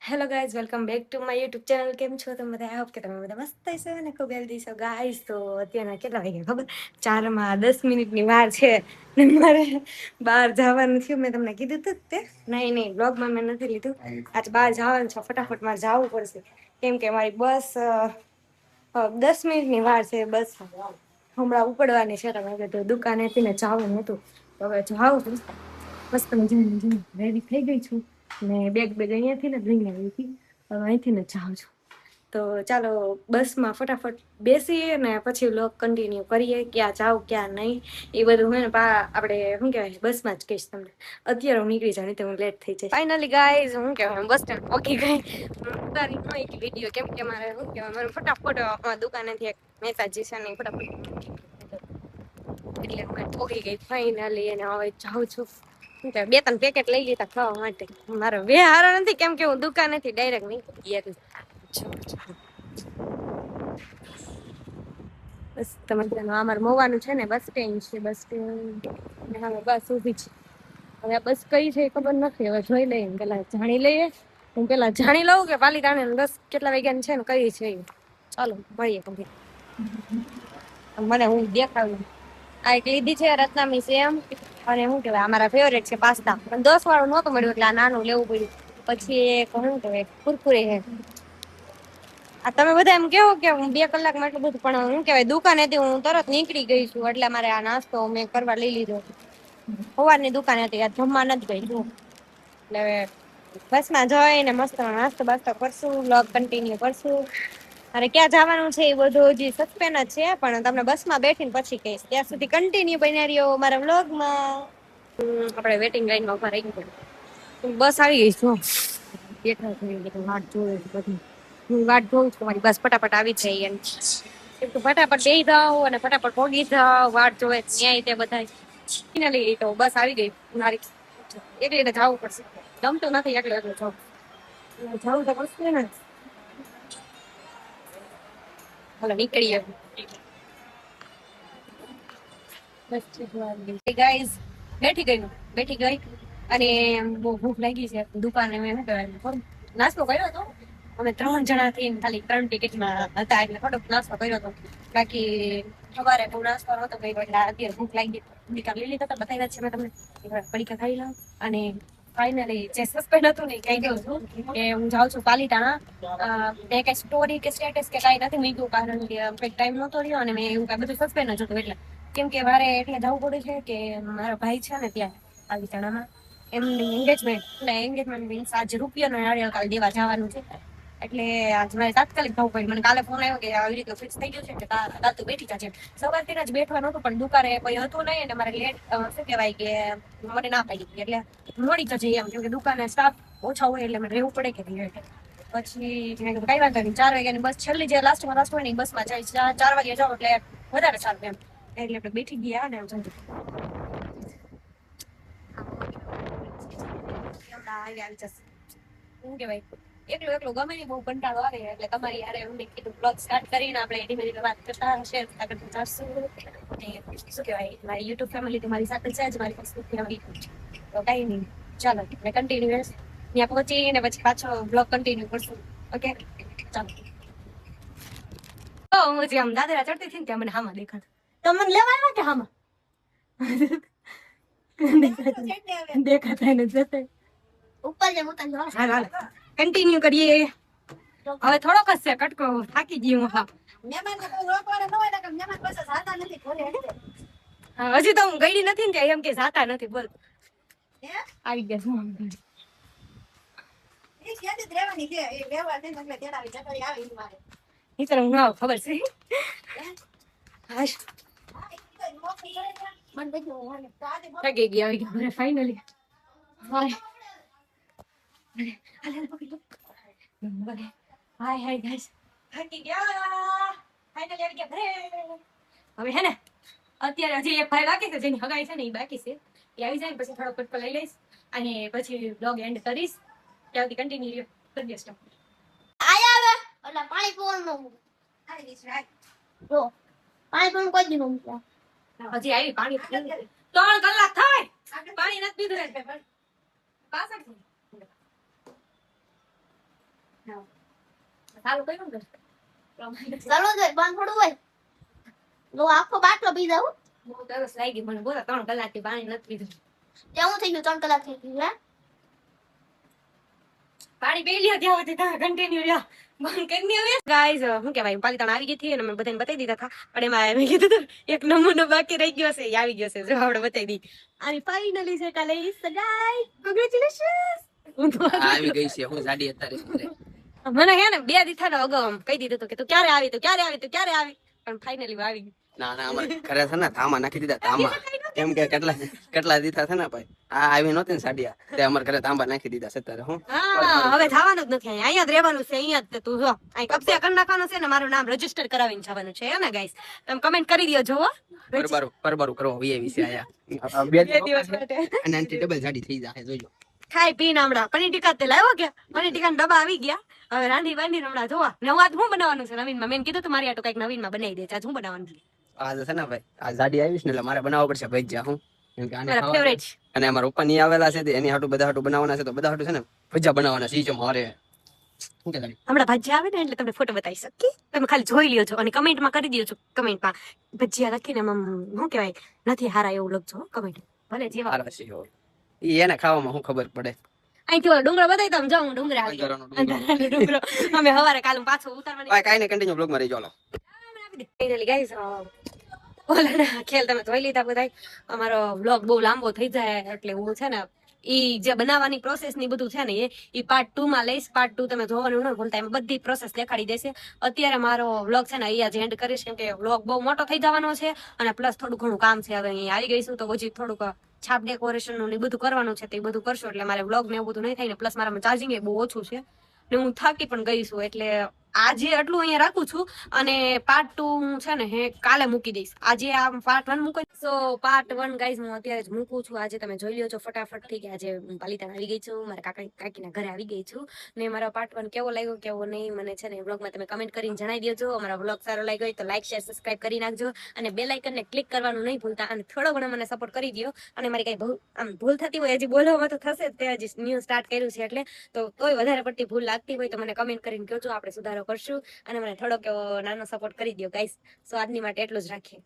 Hello guys, welcome back to my YouTube channel. કેમ છો તમે બધા? આઈ હોપ કે તમે બધા મસ્ત હશો અને ખૂબ હેલ્ધી છો ગાઈઝ. તો અત્યારના કેટલા વાગ્યા ખબર? 4:10 વાર છે ને મારે બહાર જવાનું થયું. મેં તમને કીધું હતું તે નહીં, બ્લોગમાં મેં નથી લીધું. આજ બહાર જવાનું છે, ફટાફટ મારે જવું પડશે કેમ કે મારી બસ 10 મિનિટની વાર છે. બસ હમણાં ઉપડવાની છે. તમે કીધું દુકાનેથી ને જવું નહોતું, તો હવે જાઉં. મસ્ત મજાની રેડી થઈ ગઈ છું ને બેગ અહીંયાથી ને લઈને આવી હતી. હવે અહીંથી ને જાઉં છું. તો ચાલો બસમાં ફટાફટ બેસીએ ને પછી વ્લોગ કન્ટિન્યુ કરીએ. ક્યાં જાઉં ક્યાં નહીં એ બધું હોય ને આપણે શું કહેવાય બસમાં જ કહીશ તમને. અત્યારે હું નીકળી જાઉં, નહીં તો હું લેટ થઈ જઈશ. ફાઇનલી ગાઈઝ હું કહેવાય બસ સ્ટેન્ડ પહોંચી ગઈ. ઉતારી ન એક વિડીયો કેમ કે મારે શું કહેવાય મારે ફટાફટ દુકાનેથી એક મેસાજી છે ને ફટાફટ એટલે હું પહોંચી ગઈ ફાઇનલી. અને હવે જાઉં છું. બે ત્રણ પેકેટ લઈ લીધા ખાવા માટે. મારો બે હારો નથી કેમ કે હું દુકાનેથી ડાયરેક્ટ નીકળી ગયા. બસ તમે અમારે મોવાનું છે ને બસ સ્ટેન્ડ છે. બસ સ્ટેન્ડ હવે બસ ઊભી છે. હવે આ બસ કઈ છે ખબર નથી. હવે જોઈ લઈએ, પેલા જાણી લઈએ. હું પેલા જાણી લઉં કે પાલીતાણા 10 કેટલા વાગ્યાની છે ને કઈ છે. ચાલો મળીએ. મને હું દેખાડું. આ એક લીધી છે રત્નામી સેમ, અને શું કહેવાય અમારા ફેવરેટ છે પાસ્તા. પણ 10 વાળું નહોતું મળ્યું એટલે આ નાનું લેવું પડ્યું. પછી એક શું કહેવાય કુરકુરે છે. આ તમે બધા એમ કેવો કે હું 2 કલાકમાં એટલું બધું, પણ શું કહેવાય દુકાનેથી હું તરત નીકળી ગઈ છું એટલે મારે આ નાસ્તો મેં કરવા લઈ લીધો. સવારની દુકાને હતી, આ જમવા નથી ગઈ છું. એટલે બસમાં જઈને મસ્ત નાસ્તો બાસ્તો કરશું, વ્લોગ કન્ટિન્યુ કરશું. અરે ક્યાં જવાનું છે એ બધું હજી સસ્પેન્સ જ છે, પણ તમને બસમાં બેઠીને પછી કહીશ. ત્યાં સુધી કન્ટિન્યુ બન્યા રહ્યો મારા વ્લોગમાં. આપણે વેટિંગ લાઈનમાં ઉભા રહી ગયું. બસ આવી ગઈ છું. બેઠા છે વાટ જોવે બધી. હું વાટ જોઉં છું મારી બસ ફટાફટ આવી જાય એમ. એમ તો ફટાફટ બેસી જાઓ અને ફટાફટ પોગી જાઓ. વાટ જોવે ન્યાય તે બધા. ફાઇનલી તો બસ આવી ગઈ મારી. એકલી ને જવું પડશે, ગમતું નથી એકલું જવું. જવું તો પડશે ને. હાલો નીકળીએ. ગાઈઝ બેઠી ગઈ અને બહુ ભૂખ લાગી છે. દુકાને મેં શું કહેવાય નાસ્તો કર્યો હતો. અમે 3 જણા થી ખાલી 3 ટિકિટમાં હતા એટલે થોડોક નાસ્તો કર્યો હતો. બાકી સવારે બહુ નાસ્તો નહોતો કર્યો એટલે અત્યારે ભૂખ લાગી. પડીકા લઈ લીધા હતા, બતાવ્યા છે મેં તમને. પડીકા ખાઈ લઉં અને ફાઇનલી જે સસ્પેન્ડ હતું ને કહી દઉં છું કે હું જાઉં છું પાલીતાણા. મેં કઈ સ્ટોરી કે સ્ટેટસ કે કાંઈ નથી મૂક્યું કારણ કે કંઈક ટાઈમ નહોતો રહ્યો અને મેં એવું કાંઈ બધું સસ્પેન્ડ જ હતું એટલે. કેમ કે મારે એટલે જવું પડે છે કે મારા ભાઈ છે ને ત્યાં પાલીતાણામાં એમની એન્ગેજમેન્ટ, એટલે એન્ગેજમેન્ટ મીન્સ આજે રૂપિયાનો નારિયેળ કાલ દેવા જવાનું છે. એટલે આજ મારે તાત્કાલિક જવું પડ્યું. મને કાલે ફોન આવ્યો કે આવી રીતે ફિક્સ થઈ ગયું છે કે કાલ તું બેઠી જાજે. સવારથી જ બેઠવા નહોતું પણ દુકાને કોઈ હતું નહીં અને મારે લેટ શું કહેવાય કે મને ના પાડી એટલે મોડી જજે એમ. કેમ કે દુકાને સ્ટાફ ઓછા હોય એટલે મને રહેવું પડે કે નહીં. પછી કઈ વાંધો નહીં, 4 વાગ્યાની બસ છેલ્લી જે લાસ્ટમાં હોય ને બસમાં જાય. 4 વાગે જાઓ એટલે વધારે સારું એમ. એટલે આપણે બેઠી ગયા ને આવી જશે. શું કહેવાય એકલું ગમે નહીં, બહુ કંટાળો આવે એટલે તમારી યારે એમને કીધું બ્લોગ સ્ટાર્ટ કરીને આપણે ધીમે ધીમે વાત કરતા શેર આગળ ચાલશું. શું કહેવાય મારી યુટ્યુબ ફેમિલી તો મારી સાથે છે જ, મારી ફેસબુક ફેમિલી. તો કઈ નહીં, ચાલો આપણે કન્ટિન્યુ ત્યાં પહોંચીને પછી પાછો બ્લોગ કન્ટિન્યુ કરશું. ઓકે ચાલો. હું જે આમ દાદરા ચડતી હતી ને ત્યાં મને હામાં દેખાતા. તમને લેવા આવ્યા કે હામાં દેખાતા ને જતા ઉપર જે ઉતરજો. હાલ કન્ટિન્યુ કરીએ. હવે થોડોક જ છે કટકો, થાકી ગઈ હું. હા મહેમાન તો રોકવાના ન હોય ને મહેમાન પાસે જાતા નથી બોલે. હજી તો હું ગઈ નથી ને એમ કે જાતા નથી બોલ. આવી ગયા છું. એ ક્યાં જ રહેવાની છે એ વ્યવહાર છે એટલે તેડાવી જતરી આવી મારે. ઈ તો હું ના ખબર છે. હાશ મન બેજો હાલે થાકી ગઈ આવી ગઈ મને ફાઇનલી. હાય હાલે પકડી લો. હાય ગાઈસ, થાકી ગયા. ફાઇનલી આવી ગયા ઘરે. હવે હે ને અત્યારે હજી એક ભાઈ બાકી છે જેની હગાઈ છે ને એ બાકી છે. એ આવી જાય પછી થોડો કટકો લઈ લઈશ અને પછી બ્લોગ એન્ડ કરીશ. ત્યાંથી કન્ટિન્યુ કરી દઈશ. આયા હવે એટલે પાણી પીવાનું ખાઈ દઈશ. જો પાણી પીવાનું કોઈ દી ન હજી આવી પાણી 3 કલાક થાય પાણી નથી પીધું. પાછળ સારું કર્યું ને ચાલો જો બંધ થોડું હોય લો આખો બાટલો પી જાવ બહુ તરસ લાગી મને બોલો 3 કલાકથી પાણી નથી પીધું કેવું થઈ ગયું 3 કલાક થઈ ગયું હે પાણી પી લ્યો ત્યાં સુધી તમે કન્ટિન્યુ રહ્યો બંધ કરી હવે ગાઈઝ શું કહેવાય પાલિતાણા આવી ગઈ હતી અને મેં બધાને બતાવી દીધા હતા પણ એમાં મેં કીધું હતું, એક નમૂનો બાકી રહી ગયો છે એ આવી ગયો છે જો આપણે બતાવી દી અને ફાઇનલી છે કાલે સગાઈ કોંગ્રેચ્યુલેશન્સ આવી ગઈ છે હું જાડી અત્યારે મને હે ને 2 દીથાનો અગાઉ આમ કહી દીધું હતું કે તું ક્યારે આવી તું ક્યારે આવી તું ક્યારે આવી પણ ફાઇનલી આવી ગઈ ના ના અમારે ઘરે છે ને ધામા નાખી દીધા ધામા કેમ કે કેટલા દીધા છે ને ભાઈ આ આવી નહોતી ને સાડિયા તે અમારે ઘરે તાંબા નાખી દીધા છે તારે હું હા હવે થવાનું જ નથી અહીંયા જ રહેવાનું છે અહીંયા જ તું જો અહીં કબજે કરી નાખવાનું છે ને મારું નામ રજીસ્ટર કરાવીને જવાનું છે હે ને ગાઈસ તમે કમેન્ટ કરી દો જો પરબારું કરવા વીઆઈવી છે આયા 2 દિવસ માટે અને આંટી ડબલ જાડી થઈ જાય જોજો ખાઈ પીને હમણાં પનીર ટીકા તે લાવ્યો કે પનીર ટીકા ડબ્બા આવી ગયા હવે રાંધી બાંધી હમણાં જોવા નવા શું બનાવવાનું છે નવીનમાં મેં કીધું તમારી આટું કઈક નવીનમાં બનાવી દે આજ હું બનાવવાનું છે આજે છે ને ભાઈ આ જાડી આવીશ ને એટલે મારે બનાવવા પડશે ભજીયા હું કેમ કે આને મારા ખાવા ફેવરેટ અને અમારા ઉપર ની આવેલા છે તે એની હાટું બધા હાટું બનાવવાના છે તો બધા હાટું છે ને ભજીયા બનાવવાના છે ઈ જો મારે શું કે હમણાં ભજીયા આવે ને એટલે તમને ફોટો બતાવી શકીએ તમે ખાલી જોઈ લ્યો છો અને કમેન્ટમાં કરી દો છો કમેન્ટમાં ભજીયા લખીને આમ શું કહેવાય નથી હારા એવું લખજો કમેન્ટ ભલે જેવા સારા છે હો. ઈ એને ખાવામાં શું ખબર પડે અહીંથી ઓલો ડુંગરો બતાવી તમે જાઉં ડુંગરા અંધારાનો ડુંગરો. ડુંગરો અમે હવારે કાલે પાછો ઉતારવાની ભાઈ કાઈ ને કન્ટિન્યુ બ્લોગ માં રહી ચાલો ફાઇનલી ગાઈસ ઓલાના ખેલ તમે જોઈ લીધા બધાય અમારો વ્લોગ બહુ લાંબો થઈ જાય એટલે હું છે ને ઈ જે બનાવવાની પ્રોસેસ ની બધું છે ને એ પાર્ટ 2 માં લઈશ પાર્ટ 2 તમે જોવાનું ન ભૂલતા એમાં બધી પ્રોસેસ દેખાડી દેશે અત્યારે મારો વ્લોગ છે ને અહીંયા જ એન્ડ કરીશ કેમ કે વ્લોગ બહુ મોટો થઈ જવાનો છે અને પ્લસ થોડું ઘણું કામ છે હવે અહીંયા આવી ગઈશું તો હજી થોડુંક છાપ ડેકોરેશન નું ને બધું કરવાનું છે તો એ બધું કરશો એટલે મારે વ્લોગ ને એવું બધું નહીં થાય ને પ્લસ મારામાં ચાર્જિંગ એ બહુ ઓછું છે ને હું થાકી પણ ગઈ છું એટલે આજે આટલું અહીંયા રાખું છું અને પાર્ટ 2 હું છે ને હે કાલે મૂકી દઈશ આજે આ પાર્ટ 1 મૂકી સો પાર્ટ 1 ગાઈઝ હું અત્યારે જ મૂકું છું આજે તમે જોઈ લ્યો છો ફટાફટ થી કે આજે હું પાલિતાણા આવી ગઈ છું મારા કાકીના ઘરે આવી ગઈ છું ને મારો પાર્ટ 1 કેવો લાગ્યો કેવો નહીં મને છે ને વ્લોગમાં તમે કમેન્ટ કરીને જણાવી દેજો અમારો વ્લોગ સારો લાગ્યો હોય તો લાઈક શેર સબસ્ક્રાઇબ કરી નાખજો અને બેલ આઇકનને ક્લિક કરવાનું નહીં ભૂલતા અને થોડો ઘણો મને સપોર્ટ કરી દો અને મારી કઈ ભૂલ થતી હોય હજી બોલવામાં તો થશે જ તે હજી ન્યૂ સ્ટાર્ટ કર્યું છે એટલે તો તોય વધારે પડતી ભૂલ લાગતી હોય તો મને કમેન્ટ કરીને કહેજો આપણે સુધારો કરશું અને મને થોડોક એવો નાનો સપોર્ટ કરી દો ગાઈસ સો આજની માટે એટલું જ રાખીએ